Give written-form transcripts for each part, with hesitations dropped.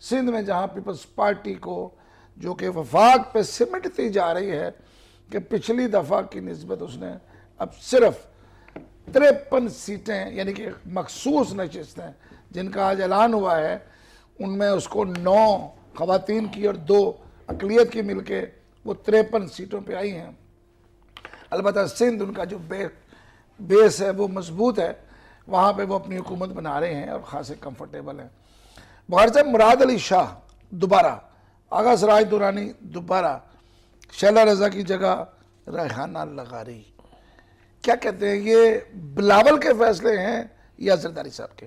सिंध में जहां peoples party को जो कि वफाक पे सिमटती जा रही है कि पिछली दफ़ा की निस्बत उसने अब सिर्फ 53 सीटें यानी कि मखसूस नशिस्तें जिनका आज ऐलान हुआ है, उनमें उसको 9 खवातीन की और 2 अकलियत की मिलके वो 53 सीटों पे आई हैं। अलबत्ता सिंध उनका जो बेस है वो मजबूत है, वहाँ पे वो अपनी हुकूमत बना रहे हैं और ख़ासे कंफर्टेबल हैं। बहर साहब, मुराद अली शाह दोबारा, आगा सराज दुरानी दोबारा, शैला रजा की जगह रेहाना लगारी, क्या कहते हैं, ये बिलावल के फैसले हैं या जरदारी साहब के?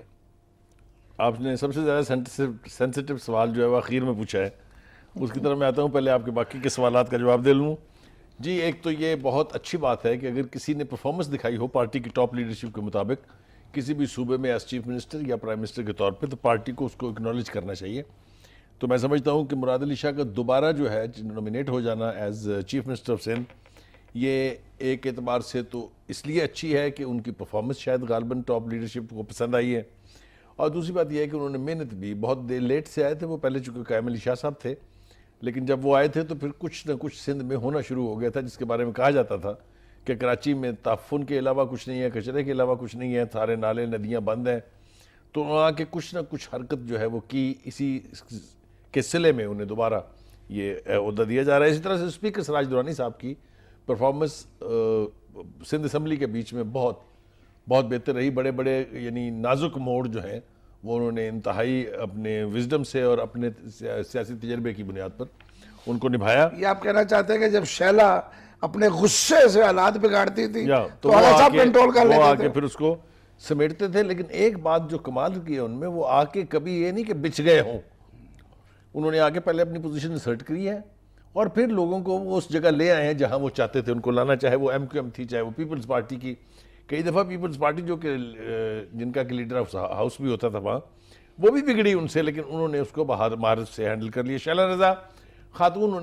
आपने सबसे ज़्यादा सेंसिटिव सवाल जो है वो आखिर में पूछा है, उसकी तरफ मैं आता हूँ। पहले आपके बाकी के सवालात का जवाब दे लूँ। जी, एक तो ये बहुत अच्छी बात है कि अगर किसी ने परफॉर्मेंस दिखाई हो पार्टी की टॉप लीडरशिप के मुताबिक किसी भी सूबे में एज चीफ मिनिस्टर या प्राइम मिनिस्टर के तौर पे, तो पार्टी को उसको एक्नॉलेज करना चाहिए। तो मैं समझता हूँ कि मुराद अली शाह का दोबारा जो है नॉमिनेट हो जाना as chief minister of Sindh, ये एक एतबार से तो इसलिए अच्छी है कि उनकी परफॉर्मेंस शायद गालबन टॉप लीडरशिप को पसंद आई है, और दूसरी बात यह है कि उन्होंने मेहनत भी, बहुत देर लेट से आए थे वो, पहले चूँकि कायम अली शाह साहब थे, लेकिन जब वो आए थे तो फिर कुछ ना कुछ सिंध में होना शुरू हो गया था, जिसके बारे में कहा जाता था कि कराची में ताफुन के अलावा कुछ नहीं है, कचरे के अलावा कुछ नहीं है, सारे नाले नदियाँ बंद हैं। तो वहाँ के कुछ ना कुछ हरकत जो है वो की, इसी के सिले में उन्हें दोबारा ये ओहदा दिया जा रहा है। इसी तरह से स्पीकर सराज दुरानी साहब की परफॉर्मेंस सिंध असम्बली के बीच में बहुत बहुत बेहतर रही। बड़े बड़े यानी नाजुक मोड़ जो हैं वो उन्होंने इंतहाई अपने विजडम से और अपने सियासी तजर्बे की बुनियाद पर उनको निभाया। ये आप कहना चाहते हैं कि जब शैला अपने गुस्से से हालात बिगाड़ती थी तो आगा साहब कंट्रोल कर लेते थे, फिर उसको समेटते थे। लेकिन एक बात जो कमाल की है उनमें, वो आके कभी ये नहीं कि बिछ गए हों, उन्होंने आके पहले अपनी पोजीशन असर्ट करी है और फिर लोगों को वो उस जगह ले आए हैं जहां वो चाहते थे उनको लाना, चाहे वो MQM थी, चाहे वो पीपल्स पार्टी की। कई दफ़ा पीपल्स पार्टी जो कि जिनका कि लीडर ऑफ हाउस भी होता था वहाँ, वो भी बिगड़ी उनसे, लेकिन उन्होंने उसको महारत से हैंडल कर लिया। शैला रजा खातून